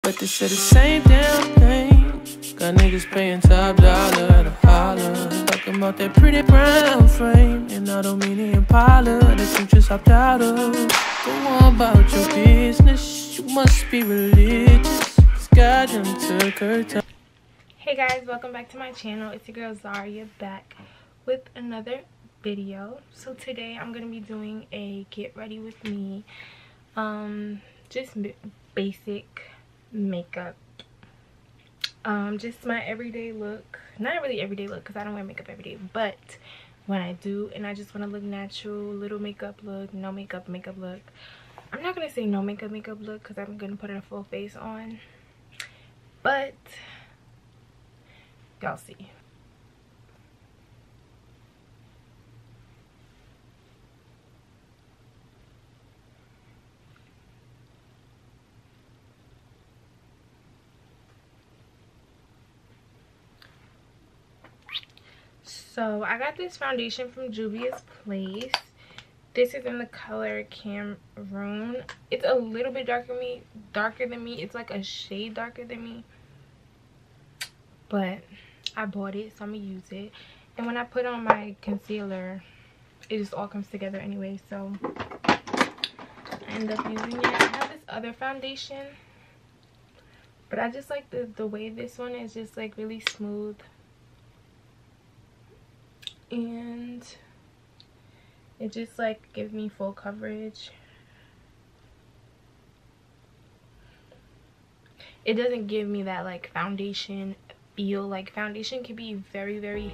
But they say the same damn thing. Got niggas paying top dollar at a holler, talking about that pretty brown frame. And I don't mean the Impala that you just hopped out of. Go on about your business, you must be religious, 'cause God done took her time. Hey guys, welcome back to my channel. It's your girl Zaria back with another video. So today I'm gonna be doing a get ready with me, just basic makeup, just my everyday look. Not really everyday look because I don't wear makeup every day, but when I do and I just want to look natural, little makeup look, no makeup look. I'm not gonna say no makeup look because I'm gonna put a full face on, but y'all see. So I got this foundation from Juvia's Place. This is in the color Cameroon. It's a little bit darker than me. It's like a shade darker than me, but I bought it, so I'm gonna use it. And when I put on my concealer, it just all comes together anyway, so I end up using it. I have this other foundation, but I just like the way this one is just like really smooth, and it just like gives me full coverage. It doesn't give me that like foundation feel. Like foundation can be very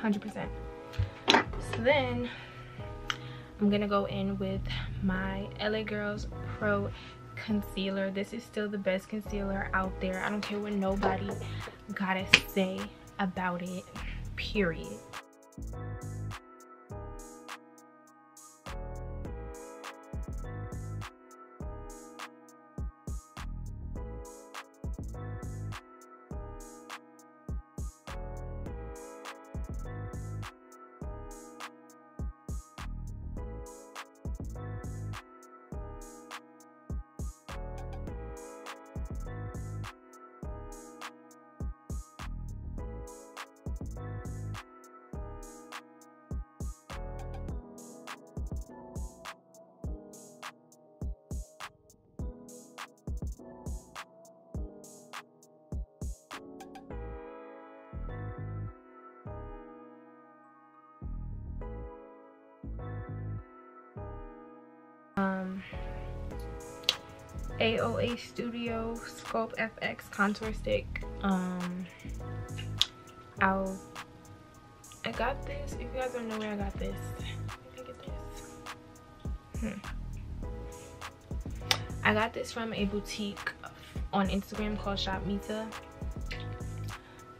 %. So then I'm gonna go in with my LA Girls Pro concealer. This is still the best concealer out there. I don't care what nobody gotta say about it, period. AOA Studio Sculpt FX contour stick. I got this. If you guys don't know where I got this, where did I get this? I got this from a boutique on Instagram called Shop Mita.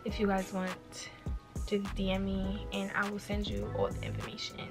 If you guys want, just DM me and I will send you all the information.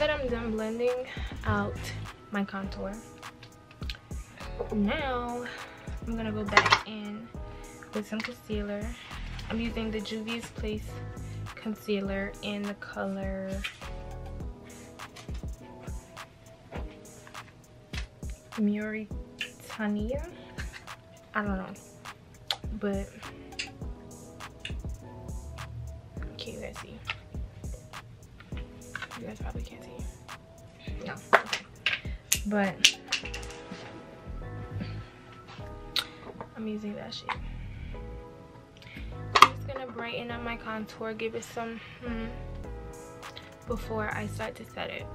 that I'm done blending out my contour, now I'm gonna go back in with some concealer. I'm using the Juvia's Place concealer in the color Mauritania. I don't know, but can you guys see? You guys probably can't see. No, okay. But I'm using that shade. I'm just gonna brighten up my contour, give it some before I start to set it.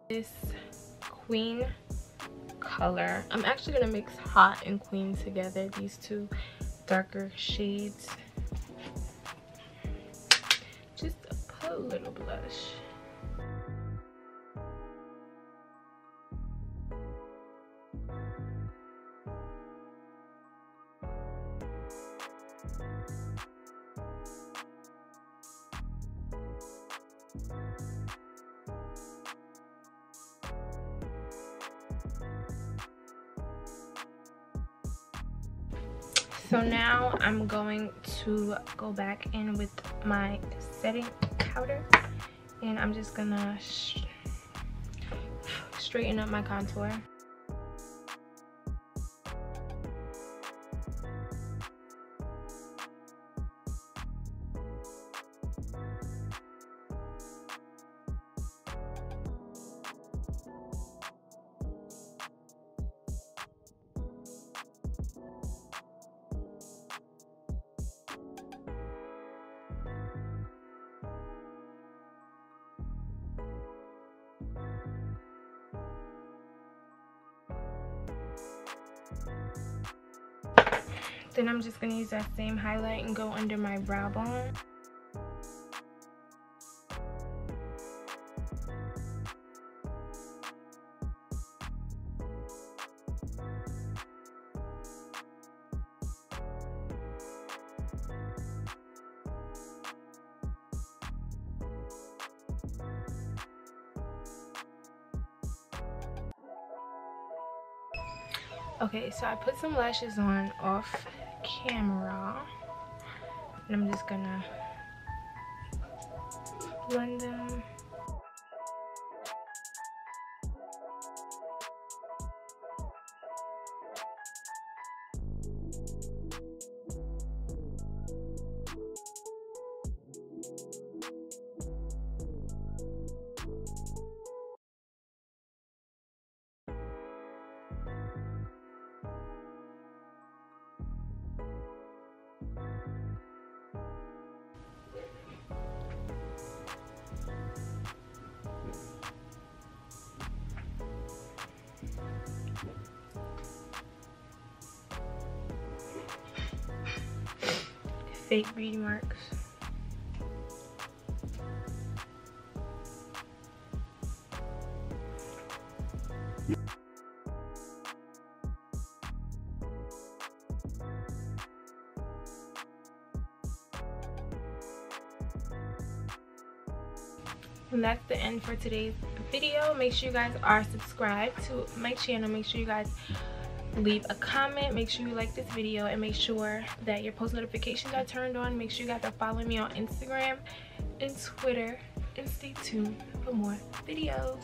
This Queen color, I'm actually gonna mix Hot and Queen together, these two darker shades. Just put a little blush. So now I'm going to go back in with my setting powder, and I'm just gonna straighten up my contour. Then I'm just gonna use that same highlight and go under my brow bone. Okay, so I put some lashes on off camera, and I'm just gonna blend them. Fake beauty marks. And that's the end for today's video. Make sure you guys are subscribed to my channel. Make sure you guys leave a comment. Make sure you like this video, and make sure that your post notifications are turned on. Make sure you guys are following me on Instagram and Twitter, and stay tuned for more videos.